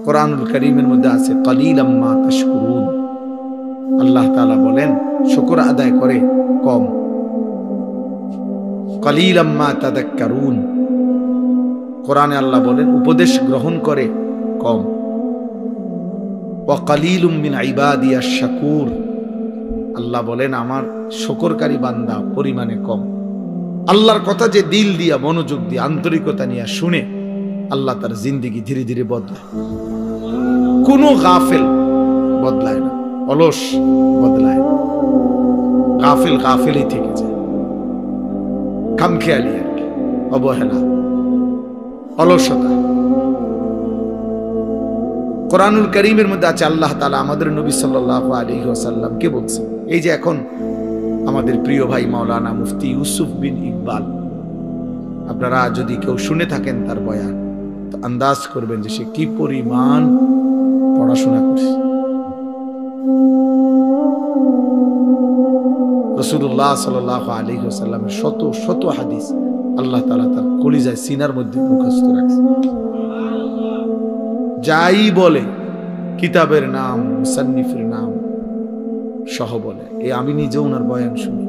কোরআনুল কারীমের মধ্যে আছে কালিলাম মা তাশকুরুন। আল্লাহ তাআলা বলেন শুকর আদায় করে কম। কালিলাম মা তাযাক্কারুন, কোরআনে আল্লাহ বলেন উপদেশ গ্রহণ করে কম। ওয়া কালিলুম মিন ইবাদিয়াশ শাকুর, আল্লাহ বলেন আমার শুকরকারী বান্দা পরিমাণে কম। আল্লাহর কথা যে দিল দিয়া মনোযোগ দিয়ে আন্তরিকতা নিয়ে শুনে আল্লাহ তার জিন্দেগি ধীরে ধীরে বদলায়। কোনো গাফেল বদলায় না, অলস বদলায় না। গাফেল গাফেলই থেকে যায়, খামখেয়ালি আর কি, অবহেলা, অলসতা। কোরআনুল কারীমের মধ্যে আছে আল্লাহ তাআলা আমাদের নবী সাল্লাল্লাহু আলাইহি ওয়াসাল্লামকে বলছেন, এই যে এখন আমাদের প্রিয় ভাই মাওলানা মুফতি ইউসুফ বিন ইকবাল, আপনারা যদি কেউ শুনে থাকেন তার বয়ান, তো আন্দাজ করবেন যে সে কি পরিমাণ পড়াশোনা করছে। রাসূলুল্লাহ সাল্লাল্লাহু আলাইহি ওয়াসাল্লামের শত শত হাদিস আল্লাহ তাআলা তার কলিজায় সিনার মধ্যে মুখস্থ রাখছে। যাই বলে কিতাবের নাম, মুসান্নিফের নাম সহ বলে। এই আমি নিজে ওনার বয়ান শুনি,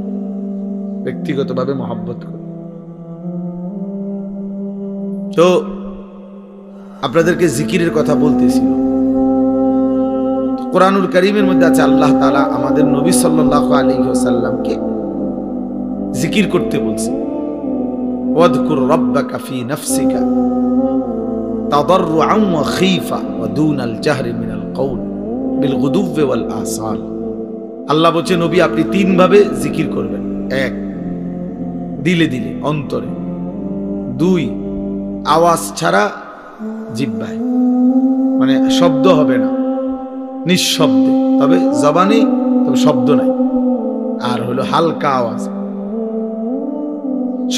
ব্যক্তিগতভাবে মহব্বত করি। তো আপনাদেরকে জিকিরের কথা বলতেছিল। কোরআনুল কারীমের মধ্যে আছে আল্লাহ তাআলা আমাদের নবী সাল্লাল্লাহু আলাইহি ওয়াসাল্লামকে জিকির করতে বলছে। ওয়াযকুর রাব্বাকা ফি নাফসিকা তাদাররুআন ওয়া খীফা ওয়া দুনাল জাহরি মিনাল কওল বিল গুদুওয়ি ওয়াল আসাল। আল্লাহ বলছে নবী আপনি তিন ভাবে জিকির করবেন। এক, দিলে দিলে অন্তরে। দুই, আওয়াজ ছাড়া জিহ্বায়, মানে শব্দ হবে না, নিঃশব্দে, তবে জবানে তবে শব্দ নাই। আর হলো হালকা আওয়াজ,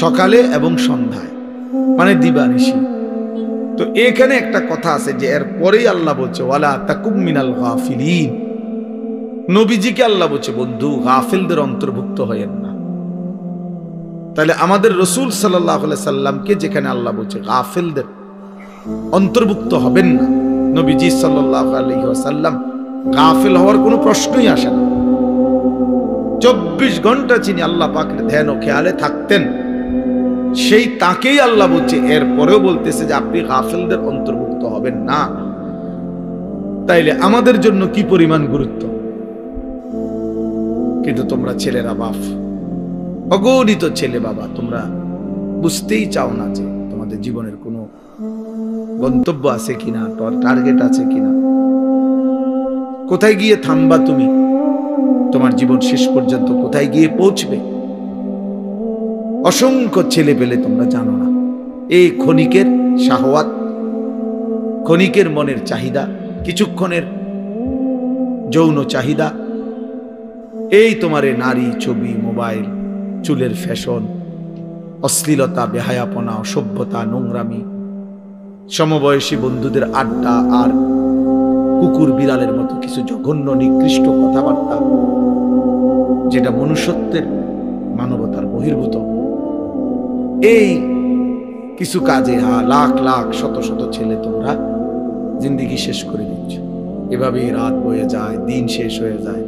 সকালে এবং সন্ধ্যায়, মানে দিবানিশি। তো এখানে একটা কথা আছে যে এর পরেই আল্লাহ বলছে ওয়ালা তাকুম মিনাল গাফিলিন। নবীজিকে আল্লাহ বলছে বন্ধু গাফিলদের অন্তর্ভুক্ত হয়েন না। তাহলে আমাদের রাসূল সাল্লাল্লাহু আলাইহি সাল্লামকে যেখানে আল্লাহ বলছে গাফিলদের অন্তর্ভুক্ত হবেন না, নবীজি সাল্লাল্লাহু আলাইহি ওয়াসাল্লাম গাফিল হওয়ার কোনো প্রশ্নই আসে না। 24 ঘন্টা যিনি আল্লাহ পাকের ধ্যান ও খেয়ালে থাকতেন, সেই তাকেই আল্লাহ বলছে এর পরেও বলতেছে যে আপনি গাফিলদের অন্তর্ভুক্ত হবেন না। তাইলে আমাদের জন্য কি পরিমাণ গুরুত্ব। কিন্তু তোমরা ছেলেরা বাপ, অগণিত ছেলে বাবা, তোমরা বুঝতেই চাও না যে তোমাদের জীবনের কোনো গন্তব্য আছে কিনা, টার্গেট আছে কিনা, কোথায় গিয়ে থামবা তুমি, তোমার জীবন শেষ পর্যন্ত কোথায় গিয়ে পৌঁছবে। অসংখ্য ছেলে পেলে তোমরা জানো না। এই ক্ষণিকের শাহওয়াত, ক্ষণিকের মনের চাহিদা, কিছুক্ষণের যৌন চাহিদা, এই তোমার নারী, ছবি, মোবাইল, চুলের ফ্যাশন, অশ্লীলতা, বেহায়াপনা, অসভ্যতা, নোংরামি, সমবয়সী বন্ধুদের আড্ডা, আর কুকুর বিড়ালের মতো কিছু জঘন্য নিকৃষ্ট কথাবার্তা, যেটা মনুষ্যত্বের, মানবতার বহির্ভূত। এই কিছু কাজে লাখ লাখ শত শত ছেলে তোমরা জিন্দেগি শেষ করে দিচ্ছ। এভাবেই রাত বয়ে যায়, দিন শেষ হয়ে যায়।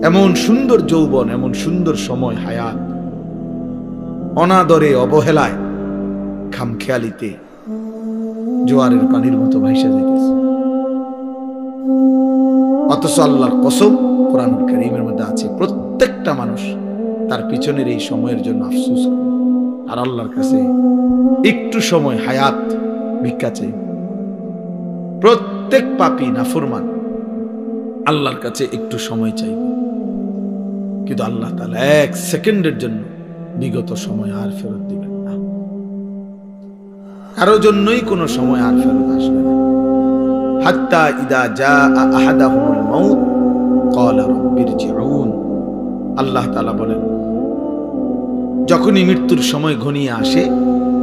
এমন সুন্দর যৌবন, এমন সুন্দর সময়, হায়াত অনাদরে, অবহেলায়, খামখেয়ালিতে জোয়ারের পানির মতো ভাইসা যাইতেছে। অথচ আল্লাহর কসম কোরআনুল কারীমের মধ্যে আছে প্রত্যেকটা মানুষ তার পিছনের এই সময়ের জন্য আফসোস করে আর আল্লাহর কাছে একটু সময় হায়াত ভিক্ষা চাই। প্রত্যেক পাপী নাফরমান আল্লাহর কাছে একটু সময় চাইবে, কিন্তু আল্লাহ তাআলা 1 সেকেন্ডের জন্য বিগত সময় আর ফেরত দিবেন না। কারো জন্যই কোনো সময় আর ফেরত আসবে না। হাত্তা ইদা জাআ আহাদাহুমুল মাউত ক্বালা রাব্বিরজিউন। আল্লাহ তাআলা বলেন যখনই মৃত্যুর সময় ঘনিয়ে আসে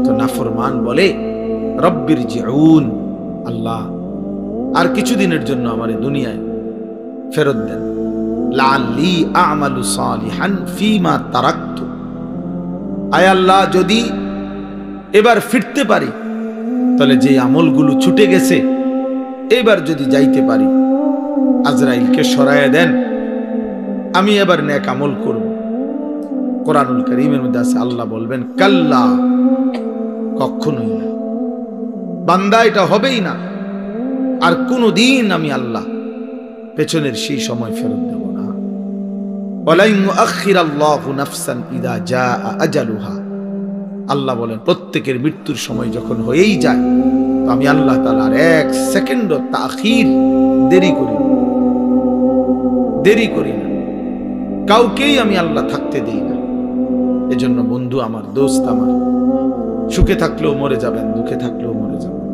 তো নাফরমান বলে রাব্বিরজিউন, আল্লাহ আর কিছুদিনের জন্য আমার দুনিয়ায় ফেরত দেন। লাআল্লি আ'মালু সালিহান ফীমা তারাকতু, আয় আল্লাহ যদি এবার ফিরতে পারি তাহলে যে আমলগুলো ছুটে গেছে এবার যদি যাইতে পারি, আজরাইলকে সরাইয়া দেন, আমি এবার নেক আমল করব। কোরআনুল কারীমের মধ্যে আছে, আল্লাহ বলবেন কাল্লা, কখনোই না বান্দা, এটা হবেই না। আর কোনদিন আমি আল্লাহ পেছনের সেই সময় ফেরত দেব না। আল্লাহ বলেন প্রত্যেকের মৃত্যুর সময় যখন হয়েই যায়, তো আমি আল্লাহ তাআলার এক সেকেন্ড তাখির দেরি করি না, কাউকেই আমি আল্লাহ থাকতে দেই না। এজন্য বন্ধু আমার, দোস্ত আমার, সুখে থাকলেও মরে যাবেন, দুঃখে থাকলেও মরে যাবেন,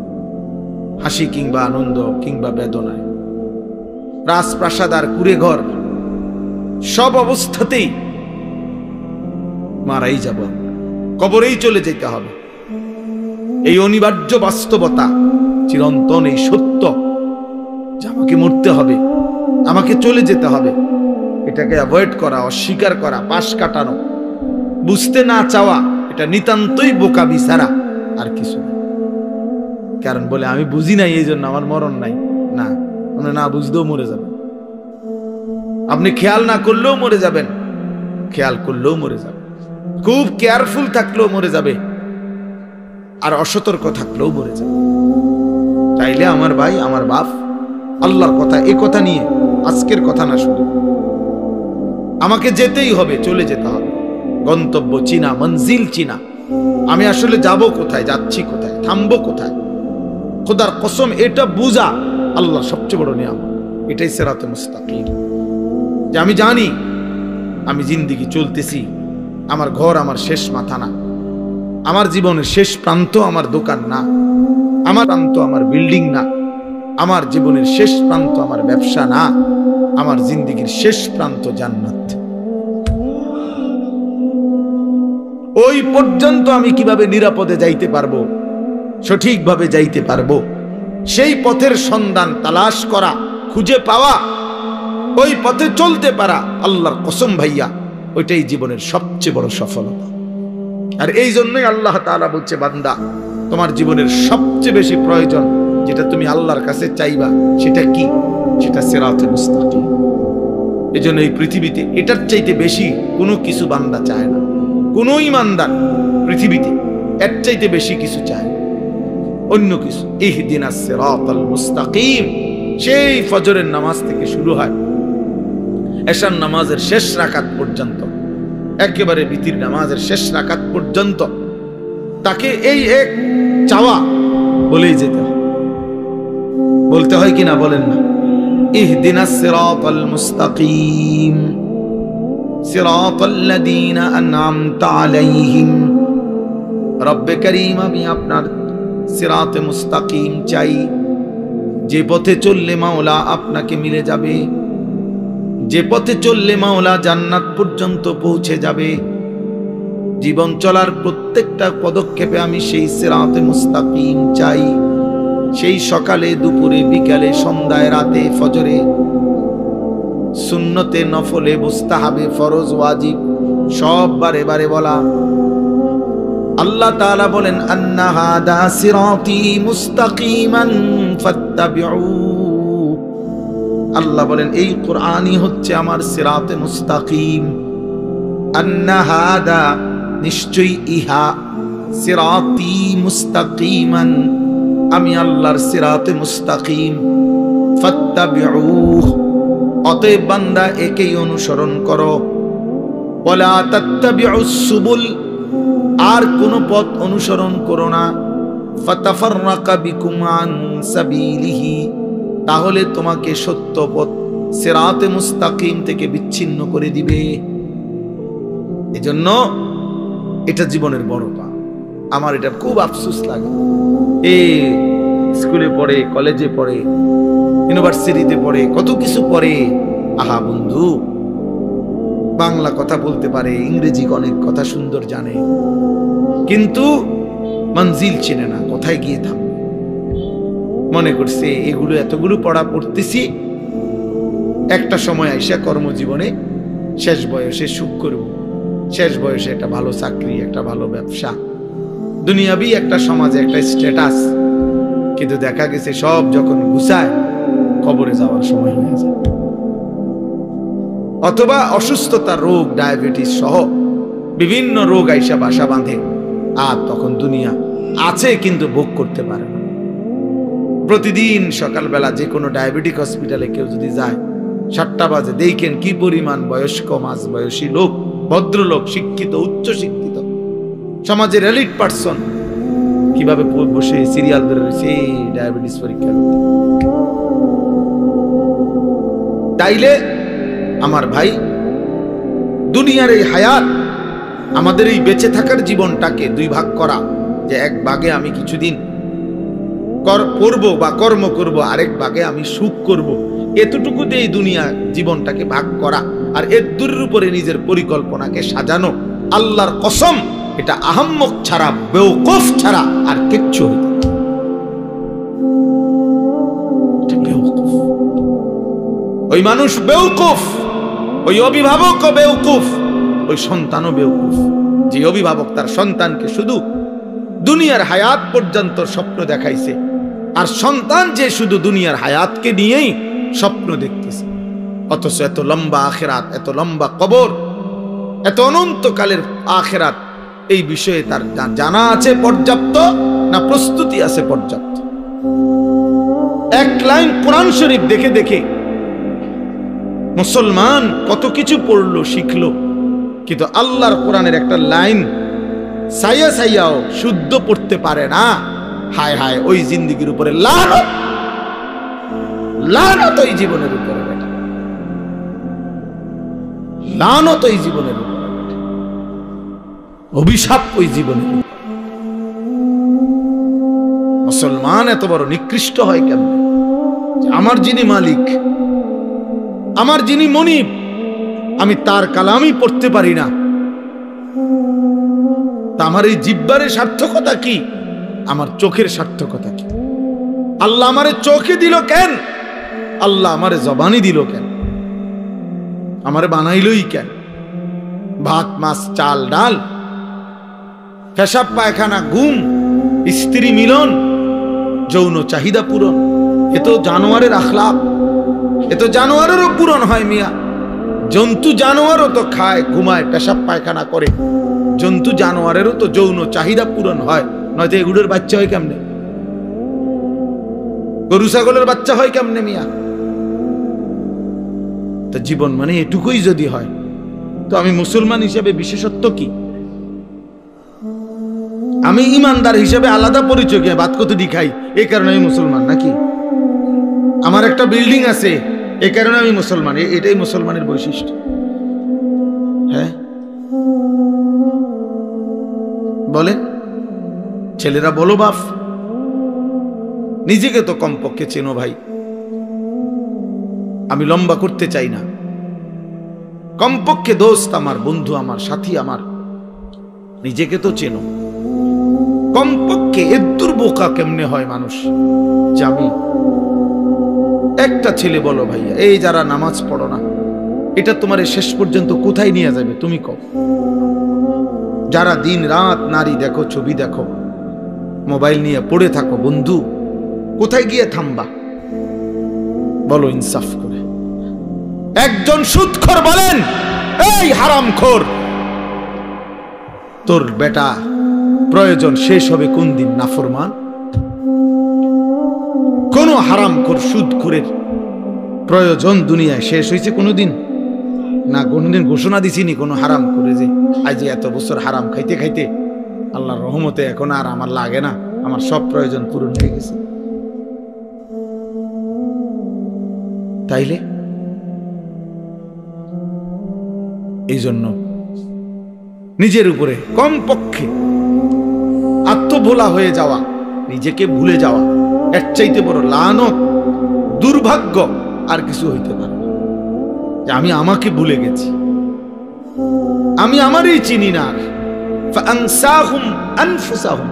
হাসি কিংবা আনন্দ কিংবা বেদনায়, রাজপ্রাসাদ আর কুড়ে ঘর, সব অবস্থাতেই মারাই যাব, কবরেই চলে যেতে হবে। এই অনিবার্য বাস্তবতা, চিরন্তন এই সত্য যে আমাকে মরতে হবে, আমাকে চলে যেতে হবে, এটাকে অ্যাভয়েড করা, অস্বীকার করা, পাশ কাটানো, বুঝতে না চাওয়া, এটা নিতান্তই বোকামি ছাড়া আর কিছু না। কারণ বলে আমি বুঝি নাই এই জন্য আমার মরণ নাই, না, মানে না বুঝতেও মরে যাবেন। আপনি খেয়াল না করলেও মরে যাবেন, খেয়াল করলেও মরে যাবেন, খুব কেয়ারফুল থাকলেও মরে যাবে, আর অসতর্ক থাকলেও মরে যাবে। চাইলে আমার ভাই, আমার বাপ, আল্লাহর কথা, এ কথা নিয়ে আজকের কথা না, শুধু আমাকে যেতেই হবে, চলে যেতে হবে। গন্তব্য চিনা, মঞ্জিল চিনা, আমি আসলে যাব কোথায়, যাচ্ছি কোথায়, থামবো কোথায়, খোদার কসম এটা বুঝা আল্লাহর সবচেয়ে বড় নিয়ামত। এটাই সিরাতে মুস্তাকিম, যে আমি জানি আমি জিন্দেগি চলতেছি, আমার ঘর আমার শেষ মাথা না, আমার জীবনের শেষ প্রান্ত আমার দোকান না, আমার প্রান্ত আমার বিল্ডিং না, আমার জীবনের শেষ প্রান্ত আমার ব্যবসা না, আমার জিন্দেগির শেষ প্রান্ত জান্নাত। ওই পর্যন্ত আমি কিভাবে নিরাপদে যাইতে পারবো, সঠিকভাবে যাইতে পারবো, সেই পথের সন্ধান তালাশ করা, খুঁজে পাওয়া, ওই পথে চলতে পারা, আল্লাহর কসম ভাইয়া, ওইটাই জীবনের সবচেয়ে বড় সফলতা। আর এই জন্যই আল্লাহ তাআলা বলছে, বান্দা, তোমার জীবনের সবচেয়ে বেশি প্রয়োজন যেটা তুমি আল্লাহর কাছে চাইবা, সেটা কি? সেটা সিরাতে মুস্তাকিম। এই জন্য এই পৃথিবীতে এটার চাইতে বেশি কোনো কিছু বান্দা চায় না, কোন ইমানদার পৃথিবীতে এর চাইতে বেশি কিছু চায় না, অন্য কিছু। ইহদিনাস সিরাতাল মুস্তাকিম, সেই ফজরের নামাজ থেকে শুরু হয় এশার নামাজের শেষ রাকাত পর্যন্ত, একেবারে বিতির নামাজের শেষ রাকাত পর্যন্ত তাকে এই এক চাওয়া বলেই যেতে হয়। বলতে হয় কিনা বলেন না? ইহদিনাস সিরাতাল মুস্তাকিম সিরাতাল্লাযীনা আন'আমতা আলাইহিম। রব্বে করিম, আমি আপনার সিরাতে মুস্তাকিম চাই, যে পথে চললে মাওলা আপনাকে মিলে যাবে, যে পথে চললে মাওলা জান্নাত পর্যন্ত পৌঁছে যাবে। জীবন চলার প্রত্যেকটা পদক্ষেপে আমি সেই সিরাতে মুস্তাকিম চাই। সেই সকালে, দুপুরে, বিকালে, সন্ধ্যায়, রাতে, ফজরে, সুন্নতে, নফলে, মুস্তাহাবে, ফরজ, ওয়াজিব, সব বারে বারে বলা। আল্লাহ তাআলা বলেন, আন্না হাদা সিরাতি মুস্তাকিমান ফাত্তাবিউ। আল্লাহ বলেন, এই কোরআনই হচ্ছে আমার সিরাতে মুস্তাকিম। আন্না হাদা, নিশ্চয়ই ইহা, সিরাতি মুস্তাকিমান, আমি আল্লাহর সিরাতে মুস্তাকিম। ফাত্তাবিউ, অতএব বান্দা একেই অনুসরণ করো। ওয়ালা তাত্তাবিউস সুবুল, আর কোন পথ অনুসরণ করো না। ফাতাফাররাকা বিকুম আন সাবিলিহি, তাহলে তোমাকে সত্য পথ সিরাতে মুস্তাকিম থেকে বিচ্ছিন্ন করে দিবে। এজন্য এটা জীবনের বড় পা। আমার এটা খুব আফসোস লাগে, এই স্কুলে পড়ে, কলেজে পড়ে, ইউনিভার্সিটিতে পড়ে, কত কিছু পড়ে। আহা বন্ধু, বাংলা কথা বলতে পারে, ইংরেজি অনেক কথা সুন্দর জানে, কিন্তু মঞ্জিল চেনে না, কোথায় গিয়ে থামবে। মনে করছে এগুলো এতগুলো পড়া পড়তেছি, একটা সময় আইসা কর্মজীবনে শেষ বয়সে সুখ করব, শেষ বয়সে একটা ভালো চাকরি, একটা ভালো ব্যবসা, দুনিয়াবি একটা সমাজে একটা স্ট্যাটাস, কিন্তু দেখা গেছে সব যখন গুছায় কবরে যাওয়ার সময় হয়ে যায়, অথবা অসুস্থতা, রোগ, ডায়াবেটিস সহ বিভিন্ন রোগ আইসা বাসা বাঁধে, আর তখন দুনিয়া আছে কিন্তু ভোগ করতে পারে না। প্রতিদিন সকালবেলা যে কোনো ডায়াবেটিক হসপিটালে কেউ যদি যায়, 7টা বাজে, দেখেন কি পরিমাণ বয়স্ক, মাঝ বয়সী লোক, ভদ্রলোক, শিক্ষিত, উচ্চ শিক্ষিত, সমাজের এলিট পার্সন কিভাবে বসে সিরিয়াল ধরে রয়েছে ডায়াবেটিস পরীক্ষা। তাইলে আমার ভাই, দুনিয়ার এই হায়াত, আমাদের এই বেঁচে থাকার জীবনটাকে 2 ভাগ করা, যে এক ভাগে আমি কিছুদিন করব বা কর্ম করব, আরেক ভাগে আমি সুখ করব, এতটুকুতে এই দুনিয়া জীবনটাকে ভাগ করা, আর এর দূরের উপরে নিজের পরিকল্পনাকে সাজানো, আল্লাহর কসম এটা আহাম্মক ছাড়া, বেওকুফ ছাড়া আর কিচ্ছু হইতে পারে না। ওই মানুষ বেওকুফ, ওই অভিভাবকও বেওকুফ, ওই সন্তানও বেওকুফ, যে অভিভাবক তার সন্তানকে শুধু দুনিয়ার হায়াত পর্যন্ত স্বপ্ন দেখাইছে, আর সন্তান যে শুধু দুনিয়ার হায়াতকে নিয়েই স্বপ্ন দেখতেছে, অথচ এত লম্বা আখেরাত, এত লম্বা কবর, এত অনন্তকালের আখেরাত, এই বিষয়ে তার জানা আছে পর্যাপ্ত না প্রস্তুতি আছে পর্যাপ্ত? এক লাইন কোরআন শরীফ দেখে দেখে মুসলমান কত কিছু পড়লো, শিখলো, কিন্তু আল্লাহর কোরআনের একটা লাইন সাইয়া সাইয়াও শুদ্ধ পড়তে পারে না। হায় হায়, ওই জিন্দেগির উপরে লানত, লানত ওই জীবনের উপরে, বেটা লানত ওই জীবনের উপরে, অভিশাপ ওই জীবনের। মুসলমান এত বড় নিকৃষ্ট হয় কেন? আমার যিনি মালিক, আমার যিনি মনিব, আমি তার কালামই পড়তে পারি না, তা আমার এই জিহ্বারের সার্থকতা কি? আমার চোখের সার্থকতা কি? আল্লাহ আমারে চোখে দিল কেন? আল্লাহ আমারে জবানি দিল কেন? আমারে বানাইলই কেন? ভাত, মাছ, চাল, ডাল, পেশাব, পায়খানা, ঘুম, স্ত্রী মিলন, যৌন চাহিদা পূরণ, এ তো জানোয়ারের আখলাক, এ তো জানোয়ারেরও পূরণ হয় মিয়া। জন্তু জানোয়ারও তো খায়, ঘুমায়, পেশাব পায়খানা করে, জন্তু জানোয়ারেরও তো যৌন চাহিদা পূরণ হয়, নয়তো এগুলোর বাচ্চা হয় কেমনে? গরু ছাগলের বাচ্চা হয় কেমনে মিয়া? তো জীবন মানে এটুকুই যদি হয়, তো আমি মুসলমান হিসেবে বিশেষত্ব কি? আমি ইমানদার হিসেবে আলাদা পরিচয়, গিয়ে ভাত কতটি খাই এই কারণে আমি মুসলমান নাকি? আমার একটা বিল্ডিং আছে এই কারণে আমি মুসলমান, এটাই মুসলমানের বৈশিষ্ট্য? হ্যাঁ বলেন, ছেলেরা বলো বাপ, নিজেকে তো কমপক্ষে চেনো ভাই। আমি লম্বা করতে চাই না, কমপক্ষে দোস্ত আমার, বন্ধু আমার, সাথী আমার, নিজেকে তো চেনো কমপক্ষে। এদ্দুর বোকা কেমনে হয় মানুষ যে আমি একটা ছেলে বলো ভাইয়া, এই যারা নামাজ পড়ো না, এটা তোমার শেষ পর্যন্ত কোথায় নিয়ে যাবে তুমি কও? যারা দিন রাত নারী দেখো, ছবি দেখো, মোবাইল নিয়ে পড়ে থাকো, বন্ধু কোথায় গিয়ে থামবা বলো ইনসাফ করে? একজন সুদখোর বলেন, এই হারামখোর, তোর বেটা প্রয়োজন শেষ হবে কোন দিন? নাফরমান কোন হারামখোর সুদখোরের প্রয়োজন দুনিয়ায় শেষ হয়েছে কোনোদিন? না, কোনদিন ঘোষণা দিছিনি কোনো হারাম করে যে আজ এত বছর হারাম খাইতে খাইতে আল্লাহর রহমতে এখন আর আমার লাগে না, আমার সব প্রয়োজন পূরণ হয়ে গেছে? তাইলে এই জন্য নিজের উপরে কমপক্ষে আত্মভোলা হয়ে যাওয়া, নিজেকে ভুলে যাওয়া, এর চাইতে বড় লানত, দুর্ভাগ্য আর কিছু হইতে পারে না। যে আমি আমাকে ভুলে গেছি, আমি আমারই চিনি না। ফাআনসাহুম আনফুসাহুম,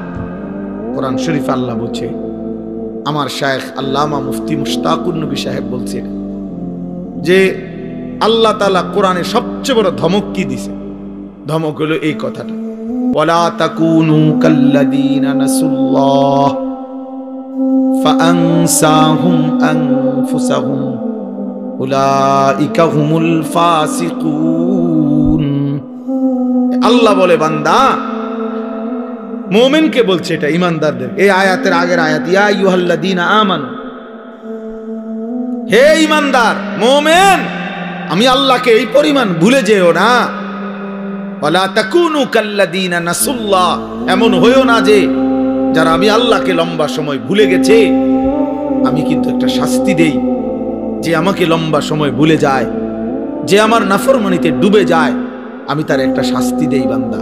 কোরআন শরীফ আল্লাহ বলছে, আমার শায়েখ আল্লামা মুফতি মুশতাকুর নবী সাহেব বলছেন যে আল্লাহ তাআলা কোরআনে সবচেয়ে বড় ধমক কি দিছে? ধমক হলো এই কথাটা, ওয়ালা তাকুনু কাল্লাযীনা নাসুল্লাহ ফাআনসাহুম আনফুসাহুম উলাইকা হুমুল ফাসিকুন। আল্লাহ বলে বান্দা, মুমিনকে বলছে, এটা ঈমানদারদের। এই আয়াতের আগের আয়াত, ইয়া আইয়ুহাল্লাযীনা আমানু, হে ঈমানদার মুমিন, আমি আল্লাহকে এই পরিমাণ ভুলে যেও না। ওয়ালা তাকুনু কাল্লাযীনা নাসুল্লাহ, এমন হইও না যে যারা আমি আল্লাহকে লম্বা সময় ভুলে গেছে। আমি কিন্তু একটা শাস্তি দেই, যে আমাকে লম্বা সময় ভুলে যায়, যে আমার নাফরমানিতে ডুবে যায়, আমি তার একটা শাস্তি দেই বান্দা।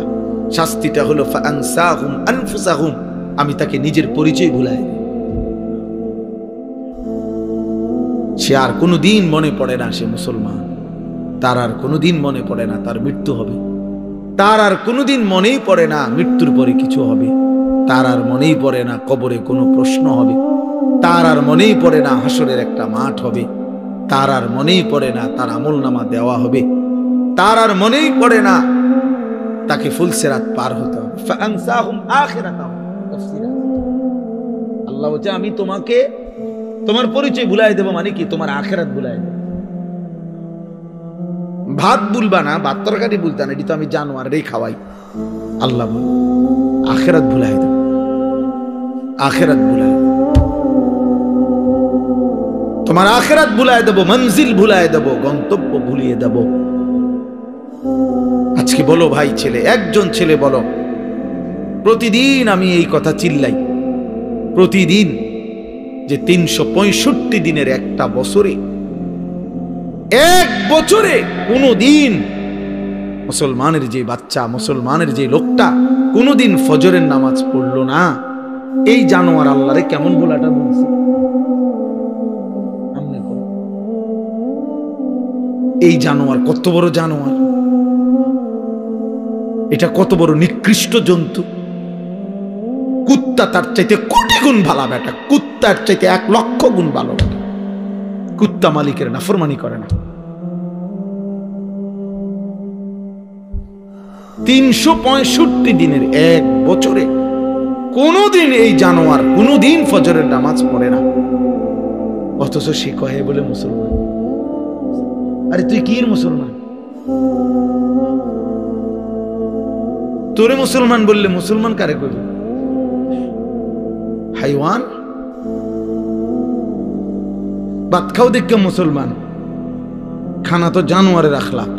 শাস্তিটা হলো ফাআনসাহুম আনফুসাহুম, আমি তাকে নিজের পরিচয় ভুলাই দিই। সে আর কোনোদিন মনে পড়ে না সে মুসলমান, তার আর কোনোদিন মনে পড়ে না তার মৃত্যু হবে, তার আর কোনোদিন মনেই পড়ে না মৃত্যুর পরে কিছু হবে, তার আর মনেই পড়ে না কবরে কোনো প্রশ্ন হবে, তার আর মনেই পড়ে না হাসরের একটা মাঠ হবে, তার আর মনেই পড়ে না তার আমলনামা দেওয়া হবে, তার আর মনেই পড়ে না তাকে ফুলসিরাত পার হতে হবে। ফাআনসাহুম আখিরাতাহুম, আল্লাহ বলছে আমি তোমাকে তোমার পরিচয় ভুলাই দেব, মানে কি তোমার আখিরাত ভুলাই দেব। ভাত ভুলবা না, ভাত তরকারি ভুলতা না, এটি তো আমি জানোয়ারেরই খাওয়াই। আল্লাহ বল আখিরাত ভুলাই দেব, আখিরাত ভুলাই দেব, তোমার আখিরাত ভুলাই দেব, মঞ্জিল ভুলাই দেব, গন্তব্য ভুলিয়ে দেব। আজকে বলো ভাই ছেলে, একজন ছেলে বলো, প্রতিদিন আমি এই কথা চিল্লাই, প্রতিদিন যে 365 দিনের একটা বছরে, এক বছরে কোনদিন মুসলমানের যে বাচ্চা, মুসলমানের যে লোকটা কোনদিন ফজরের নামাজ পড়লো না, এই জানোয়ার আল্লাহরে কেমন বলাটা বলছে? এই জানোয়ার কত বড় জানোয়ার, এটা কত বড় নিকৃষ্ট জন্তু। কুত্তা তার চাইতে কোটি গুণ ভালো বেটা, কুত্তার চাইতে 1,00,000 গুণ ভালো বেটা। কুত্তা মালিকের নাফরমানি করে না। 365 দিনের এক বছরে কোনদিন এই জানোয়ার কোনদিন ফজরের নামাজ পড়ে না, অথচ সে কহে বলে মুসলমান। আরে তুই কি মুসলমান? তোরে মুসলমান বললে মুসলমান কারে কইবে? হাইওয়ান। ভাত খাও দেখে মুসলমান, খানা তো জানোয়ারের আখলাক।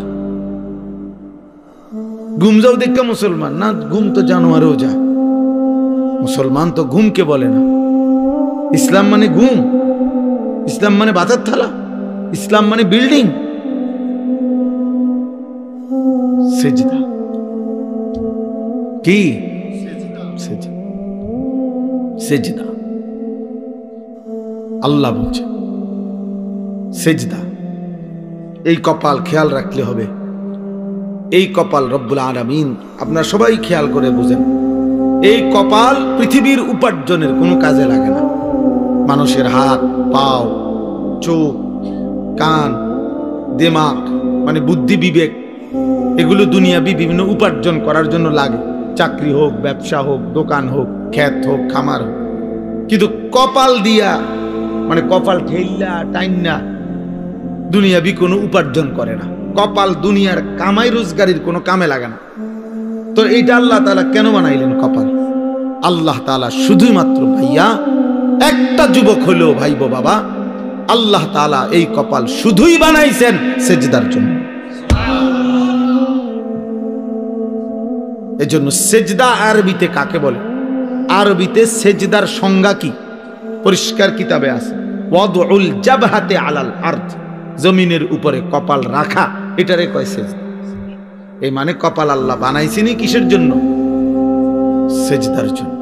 ঘুম যাও দেখে মুসলমান না, ঘুম তো জানোয়ারেও যায়। মুসলমান তো ঘুমকে বলে না। ইসলাম মানে ঘুম, ইসলাম মানে ভাতের থালা, ইসলাম মানে বিল্ডিং। সেজদা কি? সেজদা আল্লাহ বলছে সেজদা। এই কপাল খেয়াল রাখলে হবে, এই কপাল রব্বুল আলামিন, আপনারা সবাই খেয়াল করে বুঝেন, এই কপাল পৃথিবীর উপার্জনের কোনো কাজে লাগে না। মানুষের হাত, পাও, চোখ, কান, দিমাগ মানে বুদ্ধি, বিবেক, এগুলো দুনিয়াবি বিভিন্ন উপার্জন করার জন্য লাগে। চাকরি হোক, ব্যবসা হোক, দোকান হোক, ক্ষেত হোক, খামার হোক। কিন্তু কপাল দিয়া মানে কপাল ঠেইলা টাইনা দুনিয়াবি কোনো উপার্জন করে না। কপাল দুনিয়ার কামাই রোজগারির কোনো কামে লাগে না। তো এইটা আল্লাহ তাআলা কেন বানাইলেন কপাল? আল্লাহ তাআলা শুধুই মাত্র ভাইয়া একটা যুবক হলেও ভাইবো বাবা, আল্লাহ তাআলা এই কপাল শুধুই বানাইছেন সেজদার জন্য। এজন্য সেজদা আরবিতে কাকে বলে? আরবিতে সেজদার সংজ্ঞা কি? পরিষ্কার কিতাবে আছে, ওয়াদউল জাবহাতে আলাল আরদ, জমিনের উপরে কপাল রাখা, এটারে কয় সেজদা। এই মানে কপাল আল্লাহ বানাইছেনই কিসের জন্য? সেজদার জন্য।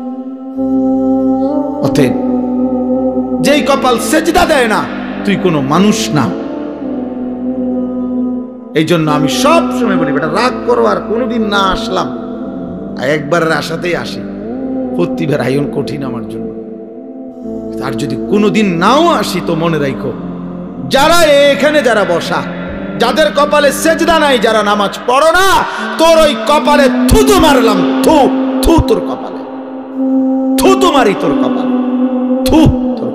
অতএব যেই কপাল সেজদা দেয় না, তুই কোনো মানুষ না। এই জন্য আমি সব সময় বলি, বেটা রাগ করো আর কোনোদিন না আসলাম, একবারের আশাতেই আসি, প্রতিবার আয়ন কঠিন আমার জন্য। আর যদি কোনোদিন নাও আসি তো মনে রাখো, যারা এখানে যারা বসা, যাদের কপালে সেজদা নাই, যারা নামাজ পড়ো না, তোর ওই কপালে থুতু মারলাম, থু থু তোর কপালে, থুতু মারি তোর কপালে, থু তোর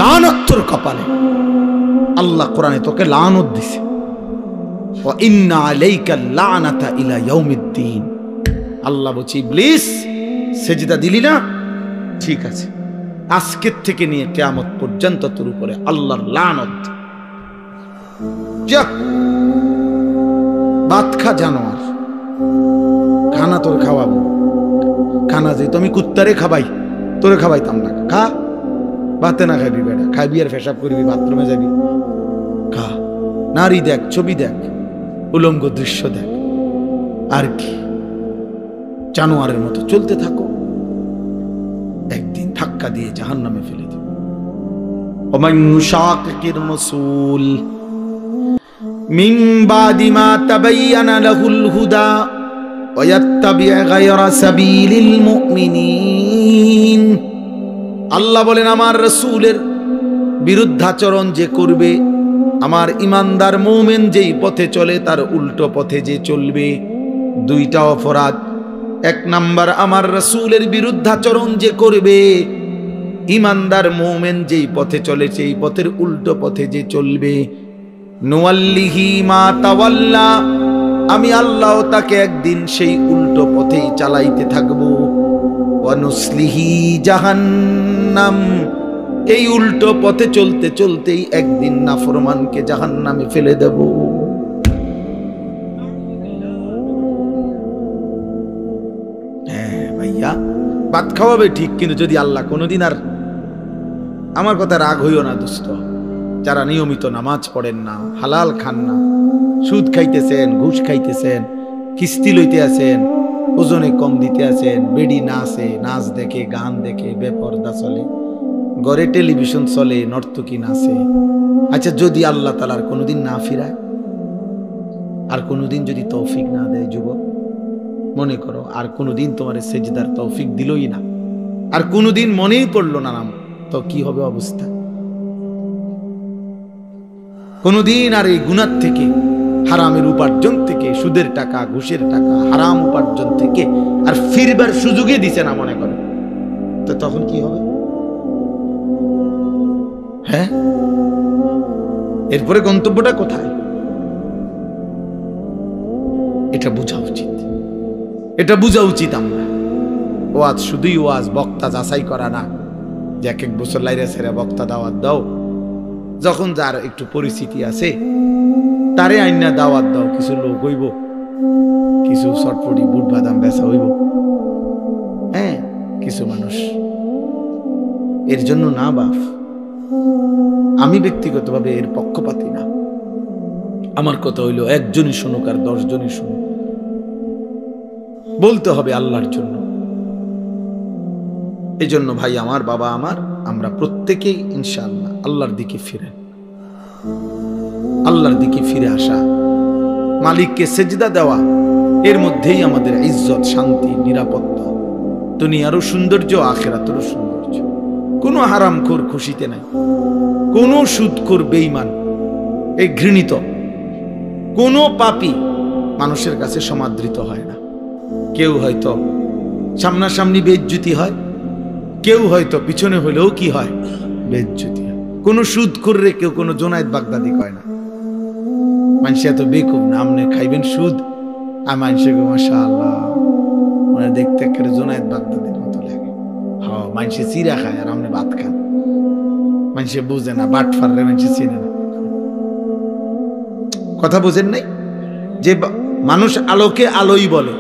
লানত তোর কপালে। আল্লাহ কোরআনে তোকে লানত দিছে, ওয়া ইন্না আলাইকা লানাতা ইলা ইয়াউমিদ্দিন। আল্লাহ বলছে ইবলিস সেজদা দিলি না, ঠিক আছে, আজকের থেকে নিয়ে কিয়ামত পর্যন্ত তোর উপরে আল্লাহর লানত। যা ভাত খা জানোয়ার, খানা তোর খাওয়াবো, খানা যেহেতু আমি কুত্তারে খাবাই, তোরে খাবাইতাম না, খা। ভাতে না খাবি বেটা, খাবি আর পেশাব করবি, বাথরুমে যাবি, খা। নারী দেখ, ছবি দেখ, উলঙ্গ দৃশ্য দেখ, আর কি জানোয়ারের মতো চলতে থাকো, একদিন ধাক্কা দিয়ে জাহান্নামে ফেলে দিবে। ওমান ইউশাকিকির রাসূল মিন বাদি মা তাবায়্যানা লাহুল হুদা ওয়া ইয়াত্তাবি' গায়রা সাবিলিল মুমিনিন। আল্লাহ বলেন আমার রাসূলের বিরুদ্ধাচরণ যে করবে, আমার ইমানদার মুমিন যেই পথে চলে তার উল্টো পথে যে চলবে, দুইটা অপরাধ। এক নাম্বার, আমার রাসূলের বিরুদ্ধাচরণ যে করবে, ইমানদার মুমিন যেই পথে চলে সেই পথের উল্টো পথে যে চলবে, নুওয়াল্লিহি মা তাওয়াল্লা, আমি আল্লাহ তাকে একদিন সেই উল্টো পথেই চালাইতে থাকবো। ওয়া নুসলিহি জাহান্নাম, এই উল্টো পথে চলতে চলতেই একদিন নাফরমানকে জাহান্নামে ফেলে দেব। হ্যাঁ ভাইয়া, ভাত খাওয়াবে ঠিক, কিন্তু যদি আল্লাহ কোনোদিন, আর আমার কথা রাগ হইও না দোস্ত, যারা নিয়মিত নামাজ পড়েন না, হালাল খান না, সুদ খাইতেছেন, ঘুষ খাইতেছেন, কিস্তি লইতে আছেন, ওজনে কম দিতে আছেন, বেডি নাচে, নাচ দেখে, গান দেখে, বেপরদা চলে, ঘরে টেলিভিশন চলে, নর্তকী নাচে। আচ্ছা, যদি আল্লাহ তাআলার কোনোদিন না ফিরায়, আর কোনোদিন যদি তৌফিক না দেয়, যুবক মনে করো আর কোনোদিন তোমার সেজদার তৌফিক দিলই না, আর কোনোদিন মনেই পড়লো না নাম, তো কি হবে অবস্থা? কোনোদিন আর এই গুনাহ থেকে, হারামের উপার্জন থেকে, সুদের টাকা, ঘুষের টাকা, হারাম উপার্জন থেকে আর ফিরবার সুযোগই দিছে না মনে করে, তো তখন কি হবে? হ্যাঁ, এরপরে গন্তব্যটা কোথায়? এটা বোঝা উচিত, এটা বোঝা উচিত। আমরা ওয়াজ শুধুই ওয়াজ, বক্তা যাচাই করা না, যে এক এক বছর লাইরা ছেড়ে বক্তা দাওয়াত দাও, যখন যার একটু পরিস্থিতি আছে তারে আইনা দাওয়াত দাও, কিছু লোক হইব, কিছু চটপটি বুট বাদাম বেচা হইব, হ্যাঁ কিছু মানুষ, এর জন্য না বাপ, আমি ব্যক্তিগতভাবে এর পক্ষপাতী না। আমার কথা হইল একজনই শুনুক আর 10 জনই শুনুক, বলতে হবে আল্লাহর জন্য। এই জন্য ভাই আমার, বাবা আমার, আমরা প্রত্যেকেই ইনশাআল্লাহ আল্লাহর দিকে ফিরে, আল্লাহর দিকে ফিরে আসা, মালিককে সেজদা দেওয়া, এর মধ্যেই আমাদের ইজ্জত, শান্তি, নিরাপত্তা, দুনিয়ারও সৌন্দর্য, আখিরাতেরও সৌন্দর্য। কোনো হারামখোর খুশিতে নাই, কোনো সুদখোর বেঈমান, এই ঘৃণিত কোনো পাপী মানুষের কাছে সমাদৃত হয় না। কেউ হয়তো সামনাসামনি বেইজ্জতি হয়, কেউ হয়তো পিছনে হলেও কি হয়, বেইজ্জতি হয়। কোনো সুদখোর রে কেউ কোনো জোনায়েদ বাগদাদি কয় না। মানুষ এত বেকুব না, আপনি খাইবেন সুদ, আর মানুষের মাশাআল্লাহ মানে দেখতে একটা জোনায়েদ বাগদাদির মতো লাগে। হ্যাঁ, মানুষে চিরা খায় আর আপনি ভাত খান। মানুষে বুঝে না, বাট ফাররে মানুষে চিনে না। কথা বুঝেন নাই? যে মানুষ আলোকে আলোই বলে,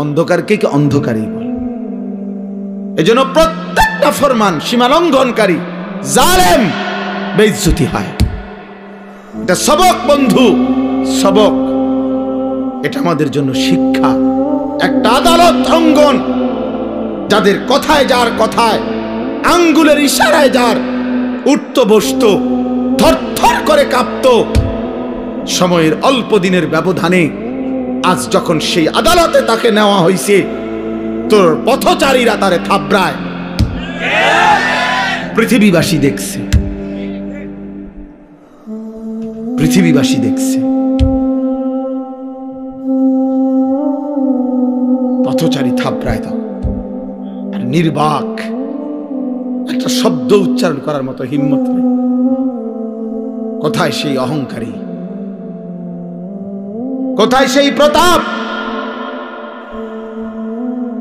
অন্ধকারকে কি অন্ধকারই বলে। এজন্য প্রত্যেকটা ফরমান সীমালঙ্ঘনকারী, জালেম, বেইজ্জতি হয়। এটা সবক বন্ধু, সবক। এটা আমাদের জন্য শিক্ষা। একটা আদালত অঙ্গন, যাদের কথায়, যার কথায়, আঙ্গুলের ইশারায় যার উঠত বসত, থরথর করে কাঁপত, সময়ের অল্প দিনের ব্যবধানে আজ যখন সেই আদালতে তাকে নেওয়া হয়েছে, তোর পথচারীরা তারে থাবড়ায়, পৃথিবীবাসী দেখছে, পৃথিবীবাসী দেখছে। পথচারী থাবড়ায় দাও, আর নির্বাক একটা শব্দ উচ্চারণ করার মতো হিম্মত নেই। কোথায় সেই অহংকারী, কোথায় সেই প্রতাপ?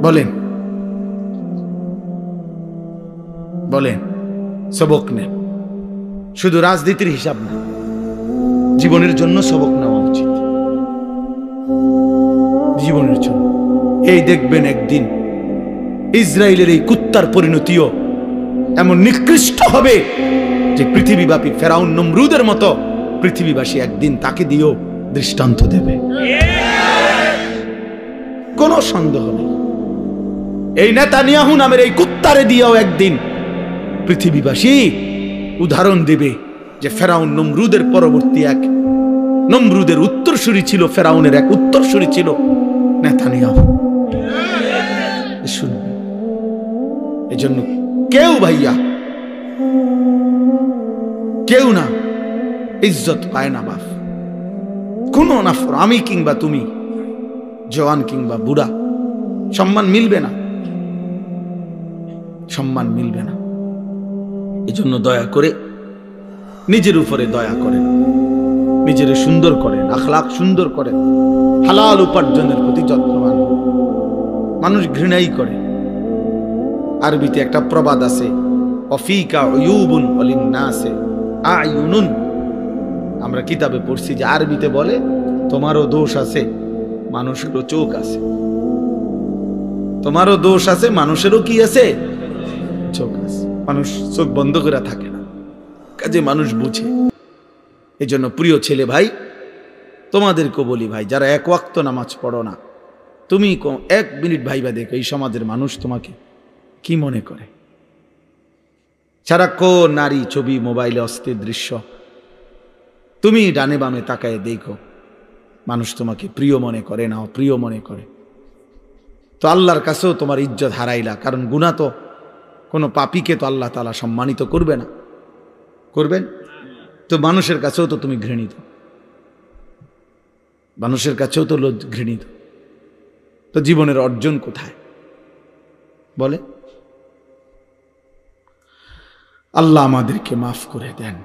বলেন বলেন, সবক নেন। শুধু রাজনীতির হিসাব না, জীবনের জন্য সবক নেওয়া উচিত, জীবনের জন্য। এই দেখবেন একদিন ইসরায়েলের এই কুত্তার পরিণতিও এমন নিকৃষ্ট হবে যে পৃথিবীব্যাপী ফেরাউন নমরুদের মতো পৃথিবীবাসী একদিন তাকে দিয়েও দৃষ্টান্ত দেবে, কোনো সন্দেহ নেই। এই নেতানিয়াহু নামের এই কুত্তারে দিয়েও একদিন পৃথিবীবাসী উদাহরণ দেবে যে ফেরাউন নমরুদের পরবর্তী এক নমরুদের উত্তরসূরি ছিল, ফেরাউনের এক উত্তরসূরি ছিল নেতানিয়াহু। শুনবে, এজন্য কেউ ভাইয়া, কেউ না ইজ্জত পায় না বাপ, কোন নাফর, আমি কিংবা তুমি, জওয়ান কিংবা বুড়া, সম্মান মিলবে না, সম্মান মিলবে না। এজন্য দয়া করে নিজের উপরে দয়া করেন, নিজের সুন্দর করেন, আখলাক সুন্দর করেন, হালাল উপার্জনের প্রতি যত্নবান। মানুষ ঘৃণাই করে। আরবিতে একটা প্রবাদ আছে, অফিকা উয়ুবুন ওয়ালিন্নাসে আয়ুনুন। আমরা কিতাবে পড়ছি যে আরবিতে বলে তোমারও দোষ আছে, মানুষেরও চোখ আছে। তোমারও দোষ আছে, মানুষেরও কি আছে? চোখ আছে। মানুষ চোখ বন্ধ করে থাকে না, কাজে মানুষ বুঝে। এজন্য প্রিয় ছেলে ভাই, তোমাদেরকে বলি ভাই, যারা এক ওয়াক্ত নামাজ পড়ো না, তুমি 1 মিনিট ভাইবা দেখো এই সমাজের মানুষ তোমাকে কি মনে করে। সারাক্ষণ নারী ছবি, মোবাইলে অস্থির দৃশ্য, তুমি ডানে বামে তাকায় দেখো, মানুষ তোমাকে প্রিয় মনে করে না অপ্রিয় মনে করে। তো আল্লাহর কাছেও তোমার ইজ্জত হারাইলা, কারণ গুনাহ তো কোনো পাপীকে তো আল্লাহ তাআলা সম্মানিত করবে না, করবেন তো? মানুষের কাছেও তো তুমি ঘৃণিত, মানুষের কাছেও তো ঘৃণিত। তো জীবনের অর্জন কোথায় বলে? আল্লাহ আমাদেরকে মাফ করে দেন।